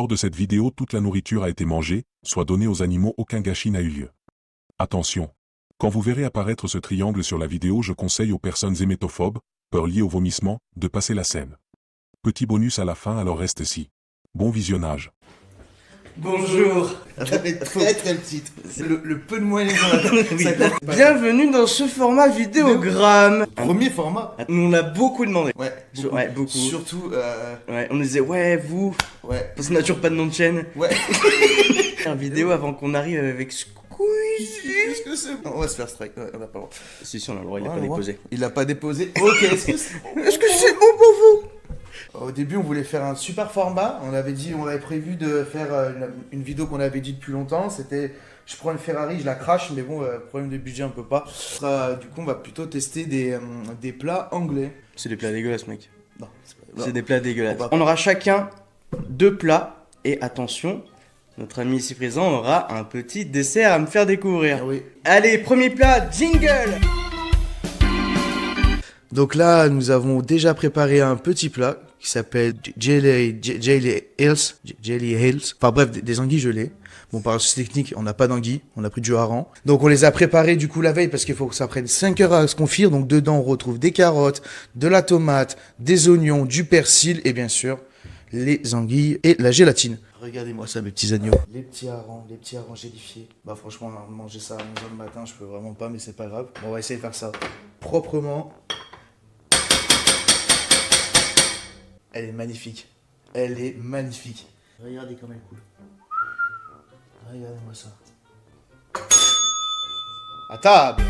de cette vidéo, toute la nourriture a été mangée, soit donnée aux animaux, aucun gâchis n'a eu lieu. Attention! Quand vous verrez apparaître ce triangle sur la vidéo, je conseille aux personnes hémétophobes, peur liée au vomissement, de passer la scène. Petit bonus à la fin, alors reste ici. Bon visionnage. Bonjour. Très très le titre. C'est le peu de moyens qu'on a. Oui. Ça compte pas. Bienvenue dans ce format vidéogramme. Premier format. Nous on a beaucoup demandé. Ouais. Ouais, beaucoup. Surtout. Ouais, on nous disait ouais vous, Ouais. parce qu'on n'a toujours pas de nom de chaîne. Ouais. Faire vidéo avant qu'on arrive avec Squeezie. Est-ce que c'est bon? On va se faire strike. Ouais, on a pas le droit. Si on a le droit, il l'a Ouais, pas on va. déposé. Il l'a pas déposé. Ok. Est-ce que c'est bon? Est-ce que c'est bon pour vous? Au début, on voulait faire un super format. On avait prévu de faire une vidéo qu'on avait dit depuis longtemps. C'était, je prends une Ferrari, je la crache, mais bon, problème de budget, on peut pas. Du coup, on va plutôt tester des plats anglais. C'est des plats dégueulasses mec. Non, C'est des plats dégueulasses. On va- On aura chacun 2 plats et attention, notre ami ici présent aura un petit dessert à me faire découvrir. Ah oui. Allez, premier plat, jingle. Donc là, nous avons déjà préparé un petit plat qui s'appelle Jelly Hills. Enfin bref, des anguilles gelées. Bon, par souci technique, on n'a pas d'anguilles, on a pris du hareng. Donc on les a préparés du coup la veille parce qu'il faut que ça prenne 5 heures à se confire. Donc dedans, on retrouve des carottes, de la tomate, des oignons, du persil et bien sûr, les anguilles et la gélatine. Regardez-moi ça, mes petits agneaux. Les petits harengs gélifiés. Bah franchement, manger ça à 11h le matin, je peux vraiment pas, mais c'est pas grave. Bon, on va essayer de faire ça proprement. Elle est magnifique. Elle est magnifique. Regardez comme elle coule. Regardez-moi ça. À table.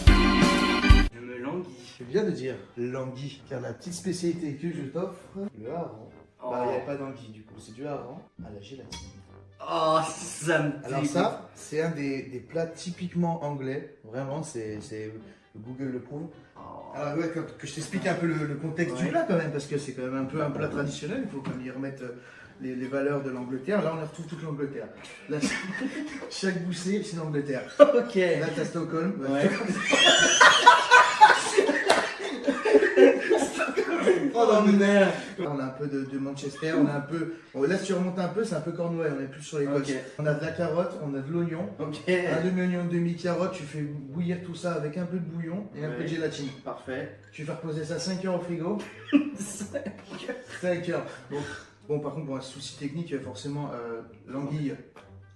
Je me languis. C'est bien de dire l'anguille, car la petite spécialité que je t'offre, le hareng. Bah, il n'y avait pas d'anguille du coup, c'est du hareng à la gélatine. Oh, ça me Alors dégoûte. ça, c'est un des plats typiquement anglais. Vraiment, c'est Google le prouve. Alors ouais, que je t'explique un peu le contexte du Ouais. plat quand même, parce que c'est quand même un peu un plat traditionnel. Il faut quand même y remettre les valeurs de l'Angleterre. Là, on y retrouve toute l'Angleterre. Là, chaque boussée, c'est l'Angleterre. Ok. Là, t'as Stockholm. Ouais. Oh, Oh merde. On a un peu de Manchester, on a un peu. Bon, là, si tu remontes un peu, c'est un peu Cornouailles, on est plus sur les côtes. Ok. On a de la carotte, on a de l'oignon. Ok. Un demi-oignon, demi-carotte, tu fais bouillir tout ça avec un peu de bouillon et un peu de Ouais. gélatine. Parfait. Tu fais reposer ça 5 heures au frigo. 5 heures. Bon, par contre, pour un souci technique, forcément, l'anguille,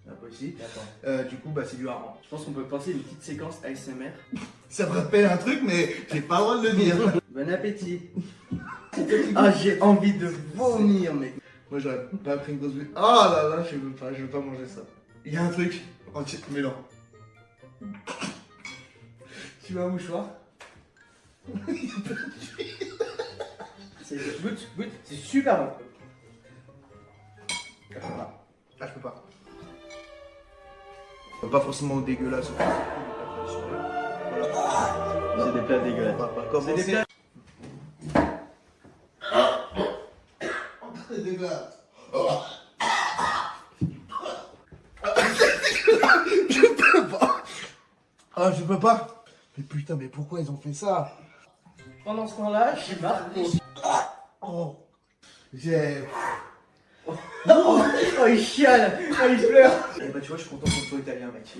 pas ici. Attends. Du coup, bah, c'est du hareng. Je pense qu'on peut penser une petite séquence ASMR. Ça me rappelle un truc, mais j'ai pas le droit de le dire. Bon appétit. Ah, j'ai envie de vomir, mec. Moi, j'aurais pas pris une grosse bouille. Ah là là, je veux pas manger ça. Il y a un truc. Mais non. Tu veux un mouchoir? Goûte, c'est super bon. Ah, je peux pas. Pas forcément dégueulasse. C'est des plats dégueulasses. On va pas commencer. C'est des plats- C'est dégueulasse. Je peux pas. Ah, je peux pas. Mais putain, mais pourquoi ils ont fait ça? Pendant ce temps-là, je suis Marco. Oh. J'ai. Oh, il chiale. Oh, il pleure. Eh bah, tu vois, je suis content qu'on soit italien, mec.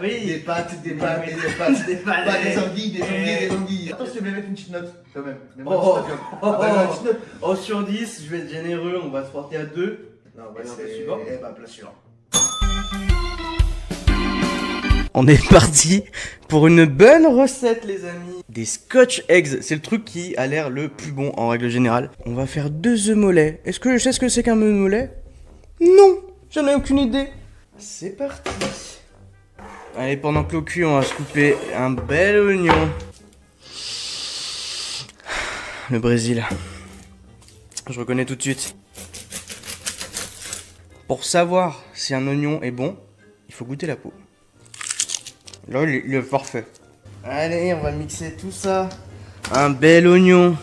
Oui. Des pâtes, des Des pâtes, pâtes. des pâtes. Des pâtes. Pas des anguilles, des anguilles, Eh. des anguilles. Attends, je te vais mettre une petite note, quand même. Mets-moi Oh, une petite note, oh, quand même. Ah, bah, oh. une petite note. Oh, sur 10, je vais être généreux, on va se porter à 2. Non, bah, bah, c'est c'est suivant. Eh bah, plat suivant. On est parti pour une bonne recette, les amis. Des Scotch Eggs, c'est le truc qui a l'air le plus bon en règle générale. On va faire 2 œufs mollets. Est-ce que je sais ce que c'est qu'un œuf mollet? Non, j'en ai aucune idée. C'est parti. Allez, pendant que l'eau cuit, on va se couper un bel oignon. Le Brésil. Je reconnais tout de suite. Pour savoir si un oignon est bon, il faut goûter la peau. Là, il est parfait. Allez, on va mixer tout ça. Un bel oignon.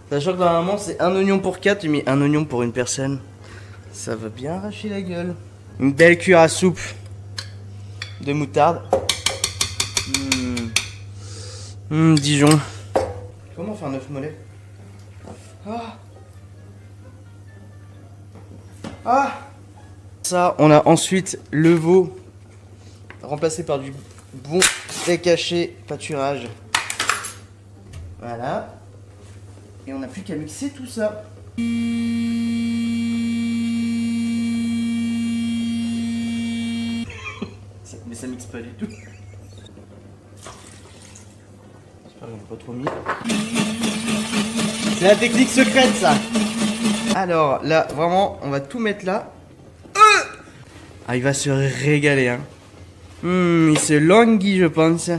Sachant que normalement, c'est un oignon pour 4, j'ai mis un oignon pour une personne. Ça va bien arracher la gueule. Une belle cuillère à soupe de moutarde. Dijon. Comment faire un œuf mollet? Ah. Ah. Ça, on a ensuite le veau remplacé par du bon steak haché pâturage. Voilà. Et on n'a plus qu'à mixer tout ça. Mais ça mixe pas du tout. J'espère que j'en ai pas trop mis. C'est la technique secrète ça. Alors là, vraiment, on va tout mettre là. Ah, il va se régaler, hein. Il se languit, je pense.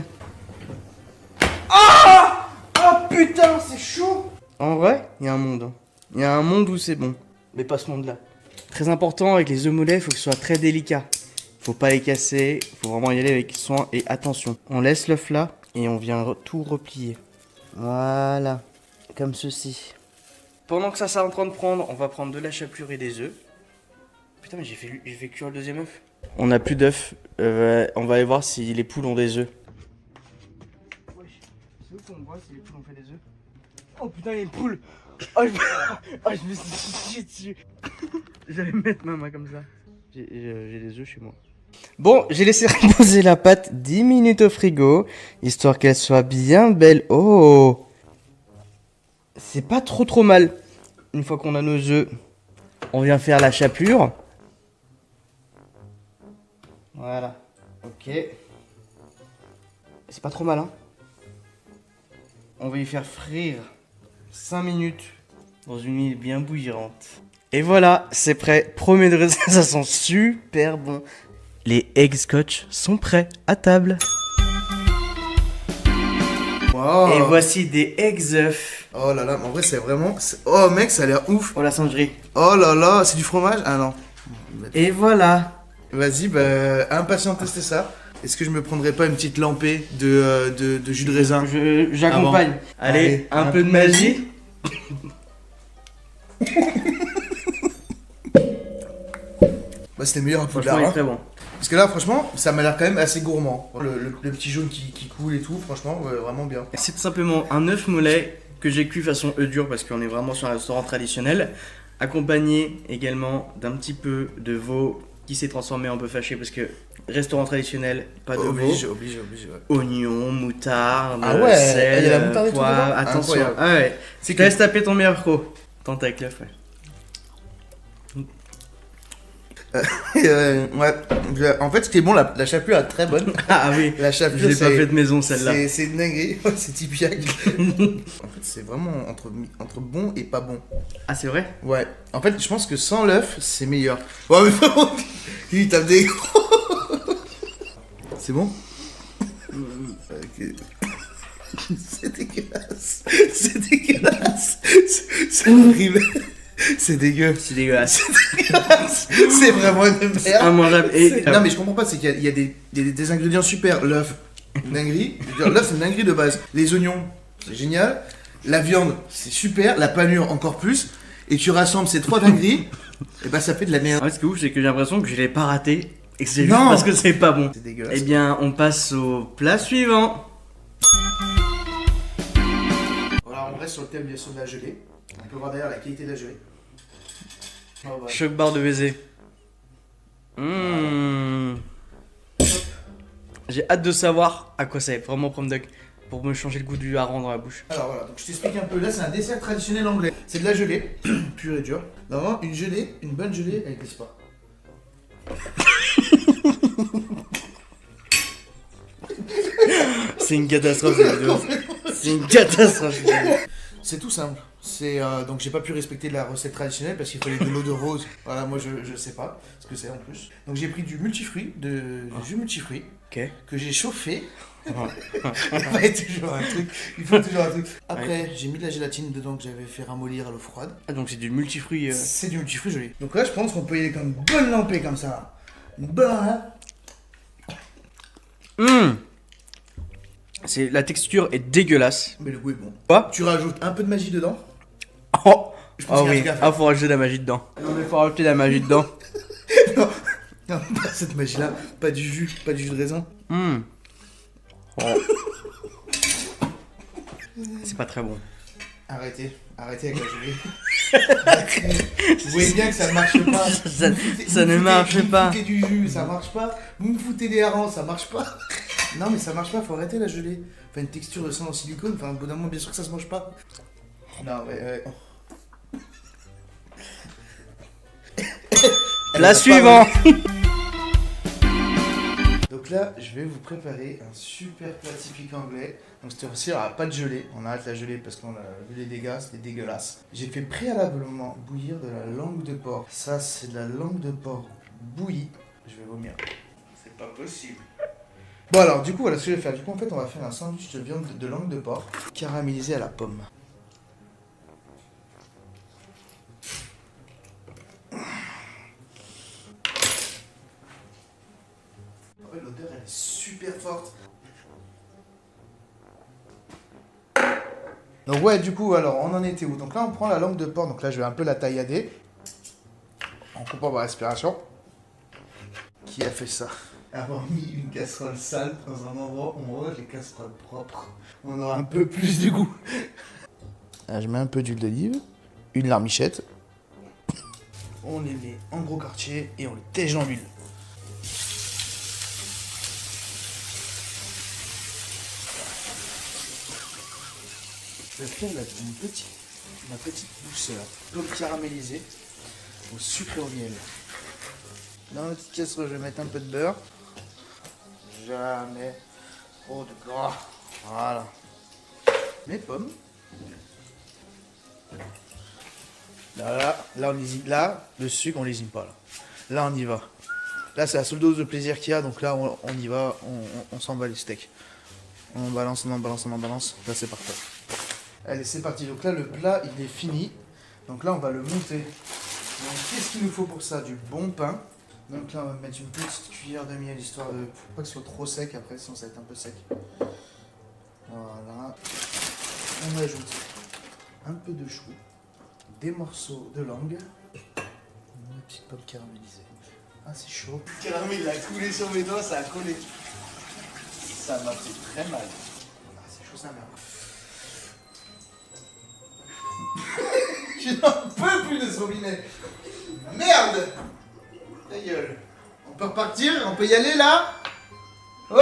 Ah! Oh putain, c'est chaud! En vrai, il y a un monde. Il y a un monde où c'est bon. Mais pas ce monde-là. Très important, avec les œufs mollets, il faut que ce soit très délicat. Faut pas les casser, faut vraiment y aller avec soin et attention. On laisse l'œuf là et on vient tout replier. Voilà, comme ceci. Pendant que ça c'est en train de prendre, on va prendre de la chapelure et des œufs. Putain, mais j'ai fait cuire le deuxième œuf. On n'a plus d'œufs. On va aller voir si les poules ont des œufs. C'est où qu'on voit si les poules ont fait des œufs? Oh putain, il y a une poule. Oh, je me suis chié dessus. J'allais mettre ma main comme ça. J'ai des œufs chez moi. Bon, j'ai laissé reposer la pâte 10 minutes au frigo, histoire qu'elle soit bien belle. Oh! C'est pas trop mal. Une fois qu'on a nos œufs, on vient faire la chapelure. Voilà. Ok. C'est pas trop mal, hein? On va y faire frire 5 minutes dans une huile bien bouillante. Et voilà, c'est prêt. Premier degré, ça sent super bon. Les egg scotch sont prêts à table. Wow. Et voici des eggs œufs. Oh là là, mais en vrai, c'est vraiment. Oh mec, ça a l'air ouf. Oh la singerie. Oh là là, c'est du fromage? Ah non. Et voilà. Vas-y, bah, impatient de tester ça. Est-ce que je me prendrais pas une petite lampée de jus de raisin? J'accompagne. Allez, un peu de magie. Bah, c'était meilleur à Franchement, Poudlard. il est Hein. très bon. Parce que là, franchement, ça m'a l'air quand même assez gourmand. Le petit jaune qui coule et tout, franchement, vraiment bien. C'est tout simplement un œuf mollet que j'ai cuit façon œuf dur parce qu'on est vraiment sur un restaurant traditionnel. Accompagné également d'un petit peu de veau qui s'est transformé en bœuf haché parce que restaurant traditionnel, pas de veau. Obligé, ouais. Oignons, moutarde, Ah ouais, sel, il y a la moutarde et tout poivre, dedans. attention. Incroyable. Ah ouais. C'est Je te laisse taper ton meilleur pro. Tente avec l'œuf, ouais. Ouais. En fait, ce qui est bon, la chapelure est très bonne. Ah oui, La je chapelure, l'ai pas fait de maison celle-là. c'est une dinguerie. Ouais, c'est typique. En fait, c'est vraiment entre bon et pas bon. Ah c'est vrai? Ouais. En fait, je pense que sans l'œuf, c'est meilleur. Ouais, mais vraiment. Il tape des. C'est bon? Ok. C'est dégueulasse. C'est dégueulasse. C'est horrible. C'est dégueu. C'est dégueulasse. C'est vraiment une merde. Immangeable. Et... Non, mais je comprends pas, c'est qu'il y a des ingrédients super. L'œuf, dinguerie. Je veux dire, l'œuf, c'est une dinguerie de base. Les oignons, c'est génial. La viande, c'est super. La panure, encore plus. Et tu rassembles ces trois dingueries, et bah ça fait de la merde. Ouais, ce qui est ouf, c'est que j'ai l'impression que je l'ai pas raté et que c'est juste Non. parce que c'est pas bon. C'est dégueulasse. Eh bien, on passe au plat suivant. Voilà, on reste sur le thème bien sûr de la gelée. On peut voir d'ailleurs la qualité de la gelée. Oh, voilà. Choc barre de baiser. J'ai hâte de savoir à quoi ça est vraiment prom duck pour me changer le goût du hareng dans la bouche. Alors voilà, donc je t'explique un peu. Là, c'est un dessert traditionnel anglais. C'est de la gelée, pure et dure. Normalement, une gelée, une bonne gelée, elle glisse pas. C'est une catastrophe cette vidéo. C'est une catastrophe. C'est tout simple. C'est donc j'ai pas pu respecter la recette traditionnelle parce qu'il fallait de l'eau de rose. Voilà, moi je sais pas ce que c'est en plus. Donc j'ai pris du multifruit, du jus multifruit Ok. que j'ai chauffé. Il faut toujours un truc. Après, j'ai mis de la gélatine dedans que j'avais fait ramollir à l'eau froide. Ah donc c'est du multifruit. C'est du multifruit joli. Donc là, je pense qu'on peut y aller comme une bonne lampée comme ça. Une bonne, hein. C'est la texture est dégueulasse. Mais le goût est bon. Quoi? Tu rajoutes un peu de magie dedans. Oh. Je pense Ah qu'il y a un oui. truc à faire. Ah faut rajouter de la magie dedans. Non mais faut rajouter de la magie dedans. Non, non, pas cette magie-là. Pas du jus de raisin. Oh. C'est pas très bon. Arrêtez avec la gelée. Vous voyez bien que ça ne marche pas. Ça ne marche pas. Vous me foutez du jus, ça marche pas. Vous me foutez des harengs, ça marche pas. Non mais ça marche pas, faut arrêter la gelée. Enfin une texture de sang en silicone, enfin au bout d'un moment bien sûr que ça se mange pas. Non ouais. La suivante. Donc là, je vais vous préparer un super plat typique anglais. Donc cette fois-ci, il n'y aura pas de gelée. On arrête la gelée parce qu'on a vu les dégâts, c'était dégueulasse. J'ai fait préalablement bouillir de la langue de porc. Ça, c'est de la langue de porc bouillie. Je vais vomir. C'est pas possible. Bon alors, du coup, voilà ce que je vais faire. Du coup, en fait, on va faire un sandwich de viande de langue de porc caramélisé à la pomme. L'odeur elle est super forte. Donc ouais du coup alors on en était où? Donc là on prend la langue de porc, donc là je vais un peu la taillader. En coupant ma respiration. Qui a fait ça? Avoir mis une casserole sale dans un endroit où on range les casseroles propres. On aura un peu plus de goût. Là, je mets un peu d'huile d'olive, une larmichette. On les met en gros quartier et on les tège dans l'huile. Je vais faire ma petite douceur, pomme caramélisée au sucre et au miel. Dans la petite casserole, je vais mettre un peu de beurre. Jamais trop de gras. Voilà. Mes pommes. Là, on lésine. Là, le sucre, on lésine pas. Là, on y va. Là, c'est la seule dose de plaisir qu'il y a, donc là, on y va, on s'en bat les steaks. On balance. Là, c'est parfait. Allez, c'est parti. Donc là, le plat, il est fini. Donc là, on va le monter. Donc, qu'est-ce qu'il nous faut pour ça? Du bon pain. Donc là, on va mettre une petite cuillère de miel, histoire de... Faut pas que ce soit trop sec, après, sinon ça va être un peu sec. Voilà. On ajoute un peu de chou, des morceaux de langue, une petite pomme caramélisée. Ah, c'est chaud. Le caramel, il a coulé sur mes doigts, ça a collé. Ça m'a fait très mal. Ah, c'est chaud, ça merde. Je n'en peux plus de ce robinet. Merde! Ta gueule. On peut repartir? On peut y aller là? Oh!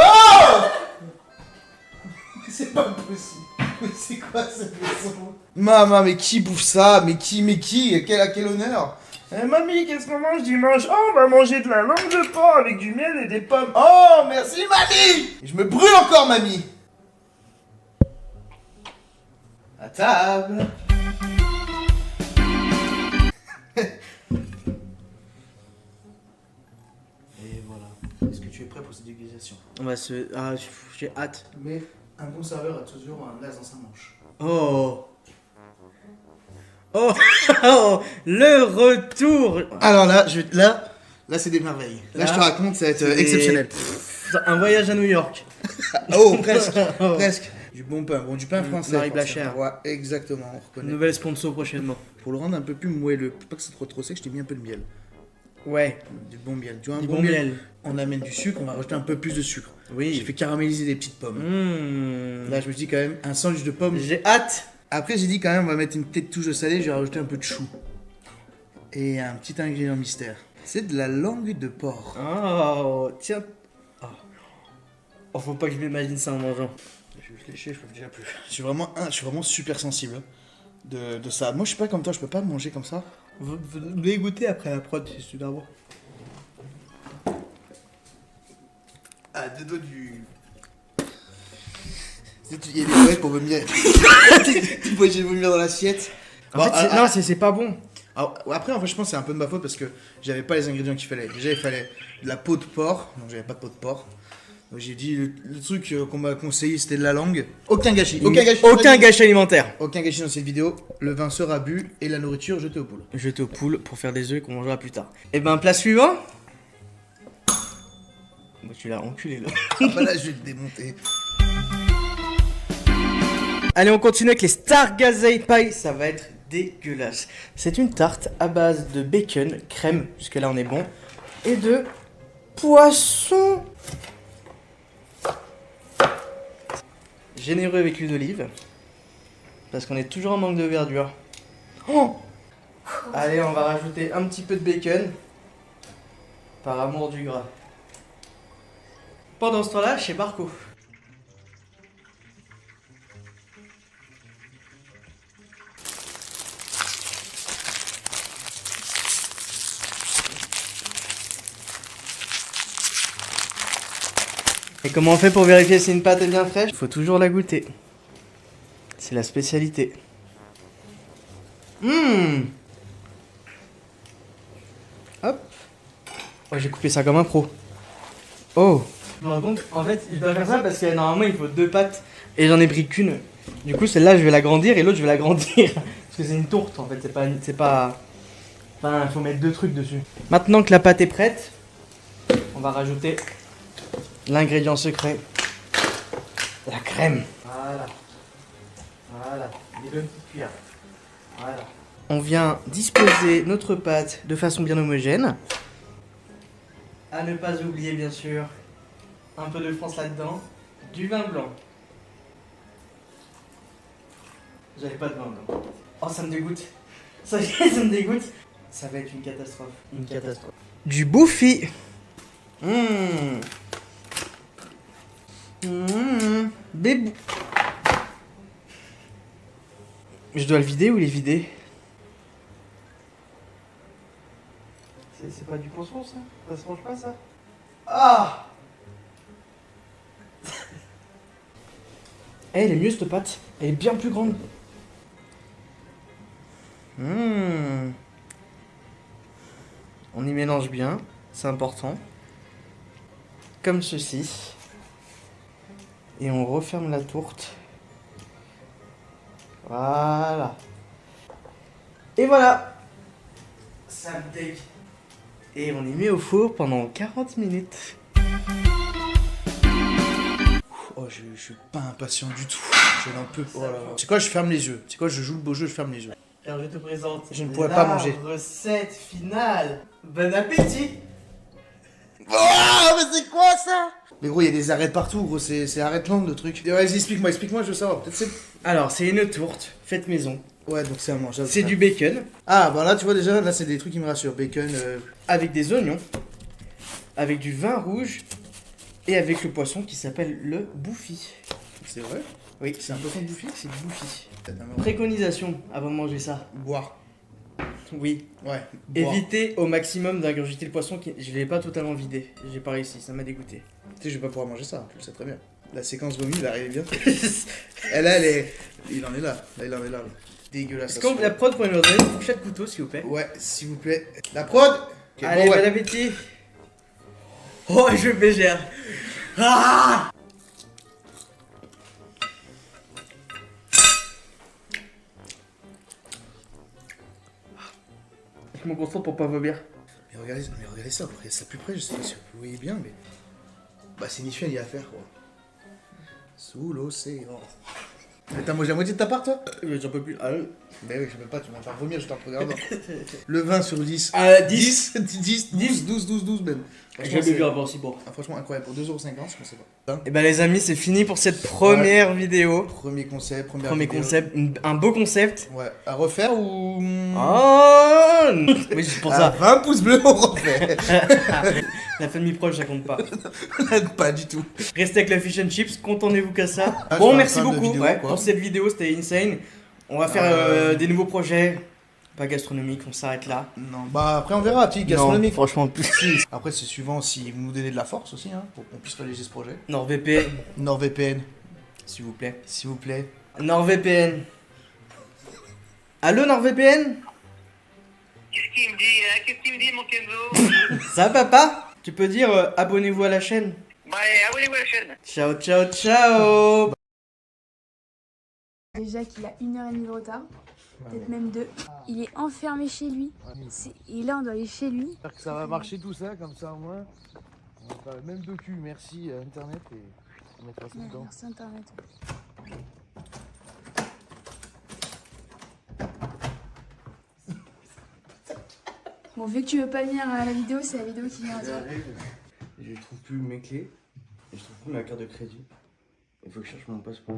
C'est pas possible. Mais c'est quoi cette maison? Maman, mais qui bouffe ça? Mais qui? À quel honneur? Mamie, qu'est-ce qu'on mange dimanche? Oh, on va manger de la langue de porc avec du miel et des pommes. Oh, merci mamie! Je me brûle encore, mamie. À table. Et voilà. Est-ce que tu es prêt pour cette dégustation? On va se... Ah, j'ai hâte. Mais un bon serveur a toujours un glace dans sa manche. Oh. Oh. Oh. Le retour. Alors là, là c'est des merveilles. Là, je te raconte, ça va être exceptionnel. Un voyage à New York. Oh, presque, presque. Du bon pain, du pain français. Marie Blachère. Ouais, exactement, on reconnaît. Nouvelle sponsor prochainement. Pour le rendre un peu plus moelleux, pour pas que c'est trop sec, je t'ai mis un peu de miel. Ouais. Du bon miel. Tu vois, un Du bon bon miel. On amène du sucre, on va rajouter un peu plus de sucre. Oui. J'ai fait caraméliser des petites pommes. Là, je me dis quand même, un sandwich de pommes. J'ai hâte. Après, j'ai dit quand même, on va mettre une petite touche de salé, je vais rajouter un peu de chou. Et un petit ingrédient mystère. C'est de la langue de porc. Oh, tiens. Oh, faut pas que je m'imagine ça en mangeant. Je vais lécher, je peux déjà plus. Je suis vraiment super sensible de ça. Moi, je suis pas comme toi, je peux pas manger comme ça. Vous devez goûter après la prod, si c'est d'abord. Ah, deux doigts du... Il y a des oreilles pour vomir. Moi, j'ai vomir dans l'assiette. En fait, non, c'est pas bon. Alors, après, en fait, je pense que c'est un peu de ma faute parce que j'avais pas les ingrédients qu'il fallait. Déjà, il fallait de la peau de porc. Donc, j'avais pas de peau de porc. Donc, j'ai dit, le truc qu'on m'a conseillé, c'était de la langue. Aucun gâchis. Aucun gâchis alimentaire. Aucun gâchis dans cette vidéo. Le vin sera bu et la nourriture jetée aux poules. Jeté aux poules pour faire des œufs qu'on mangera plus tard. Et ben, plat suivant. Bah, tu l'as enculé là. Ah bah là, je vais le démonter. Allez, on continue avec les Stargazer Pie. Ça va être dégueulasse. C'est une tarte à base de bacon, crème, jusque là on est bon, et de poisson. Généreux avec l'huile d'olive, parce qu'on est toujours en manque de verdure. Oh, Allez, on va rajouter un petit peu de bacon. Par amour du gras. Pendant ce temps-là, chez Barco. Et comment on fait pour vérifier si une pâte est bien fraîche? Il faut toujours la goûter. C'est la spécialité. Hop. Oh, j'ai coupé ça comme un pro. Oh. Je me rends compte, en fait, je dois faire ça parce que normalement il faut 2 pâtes et j'en ai pris qu'une. Du coup, celle-là je vais l'agrandir et l'autre je vais l'agrandir. Parce que c'est une tourte en fait, c'est pas. Enfin, il faut mettre 2 trucs dessus. Maintenant que la pâte est prête, on va rajouter l'ingrédient secret, la crème. Voilà. Voilà. Dis-le une petite cuillère. Voilà. On vient disposer notre pâte de façon bien homogène. À ne pas oublier bien sûr un peu de France là-dedans, du vin blanc. J'avais pas de vin blanc. Oh, ça me dégoûte. Ça me dégoûte. Ça va être une catastrophe. Une catastrophe. Du bouffi. Bébou. Je dois le vider ou les vider? C'est pas du poisson ça? Ça se mange pas ça? Ah! Elle est mieux cette pâte. Elle est bien plus grande. On y mélange bien, c'est important. Comme ceci. Et on referme la tourte. Voilà. Et voilà. Ça me dégue. Et on y met au four pendant 40 minutes. Oh, je suis pas impatient du tout. Je n'en peux pas. C'est quoi, je ferme les yeux. C'est quoi, je joue le beau jeu, je ferme les yeux. Alors je te présente. Je ne pourrais pas manger. Recette finale. Bon appétit. Oh, mais c'est quoi ça? Mais gros, il y a des arêtes partout, gros. C'est arrête langue le truc. Vas-y, explique-moi, je veux savoir. Peut-être c'est. Alors, c'est une tourte faite maison. Ouais, donc c'est à manger. C'est du bacon. Ah, bah là, tu vois déjà, là, c'est des trucs qui me rassurent. Bacon. Avec des oignons. Avec du vin rouge. Et avec le poisson qui s'appelle le bouffi. C'est vrai? Oui, C'est un poisson de bouffi? c'est du bouffi. Préconisation avant de manger ça. Boire. Oui. Ouais. Boire. Évitez au maximum d'ingurgiter le poisson. Je l'ai pas totalement vidé. J'ai pas réussi, ça m'a dégoûté. Tu sais, je vais pas pouvoir manger ça, tu le sais très bien. La séquence vomi va arriver bientôt. Et là, il en est là. Là, il en est là. Dégueulasse. Est-ce que la prod pourrait nous donner une fourchette couteau s'il vous plaît? Ouais, s'il vous plaît. La prod. Okay, allez, bon, ouais. bon appétit. Oh, je bégère. Ah! Je me concentre pour pas vomir. Mais regardez ça, regardez ça plus près, je sais pas si vous voyez bien, mais. Bah, c'est Nichel, il y a à faire quoi. Sous l'océan. Mais t'as mangé la moitié de ta part, toi? J'en peux plus. Ah, Mais oui, je peux pas, tu vas me faire vomir juste en te regardant. Le 20 sur 10. 10. 12 même. J'ai jamais vu un bon si bon. Ah, franchement, incroyable. Pour 2,50€, je pensais pas. Et bah, les amis, c'est fini pour cette première vidéo. Premier concept, Premier concept, un beau concept. Ouais, à refaire ou. Oh oui, c'est pour ça. 20 pouces bleus, on refait. La famille proche, ça compte pas. Pas du tout. Restez avec la fish and chips, contentez-vous qu'à ça. Ah, Bon, je merci fais un fan de beaucoup vidéo, quoi. pour cette vidéo, c'était insane. On va faire des nouveaux projets. Pas gastronomiques, on s'arrête là. Non, bah après on verra, petit gastronomique. Non, franchement, plus. Après c'est suivant si vous nous donnez de la force aussi, hein, pour qu'on puisse réaliser ce projet. NordVPN, NordVPN, s'il vous plaît. s'il vous plaît. NordVPN. Allô NordVPN? Qu'est-ce qu'il me dit, mon Kenzo? Ça va papa? Tu peux dire abonnez-vous à la chaîne. Bah, abonnez-vous à la chaîne. Ciao, ciao, ciao. Déjà qu'il a 1h30 de retard, peut-être même 2. Il est enfermé chez lui. Et là, on doit aller chez lui. J'espère que ça va marcher tout ça, comme ça au moins. On va faire le même docu, merci Internet et on mettra ça Ouais, dedans. merci Internet. Bon, vu que tu veux pas venir à la vidéo, c'est la vidéo qui vient à toi. Je trouve plus mes clés. Et je trouve plus ma carte de crédit. Il faut que je cherche mon passeport.